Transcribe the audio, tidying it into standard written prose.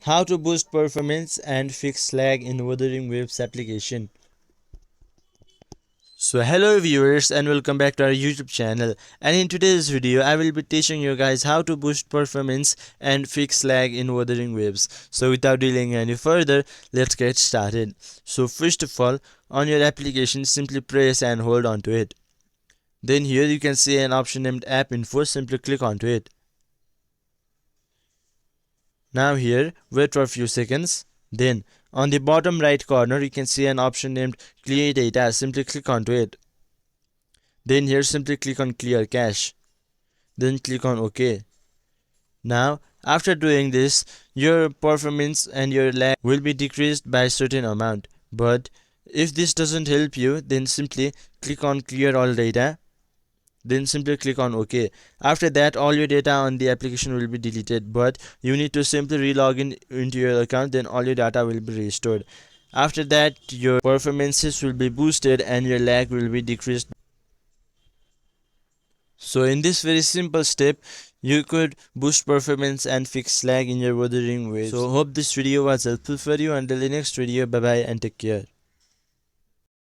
How to boost performance and fix lag in Wuthering Waves application. So hello viewers and welcome back to our YouTube channel, and in today's video I will be teaching you guys how to boost performance and fix lag in Wuthering Waves. So without delaying any further, let's get started. So first of all, on your application simply press and hold on to it. Then here you can see an option named App Info, simply click onto it. Now here, wait for a few seconds. Then, on the bottom right corner, you can see an option named Clear Data. Simply click onto it. Then here, simply click on Clear Cache. Then click on OK. Now, after doing this, your performance and your lag will be decreased by a certain amount. But if this doesn't help you, then simply click on Clear All Data. Then simply click on OK. After that, all your data on the application will be deleted, but you need to simply relog in into your account, then all your data will be restored. After that, your performances will be boosted and your lag will be decreased. So in this very simple step, you could boost performance and fix lag in your Wuthering Waves. So hope this video was helpful for you. Until the next video, bye bye and take care.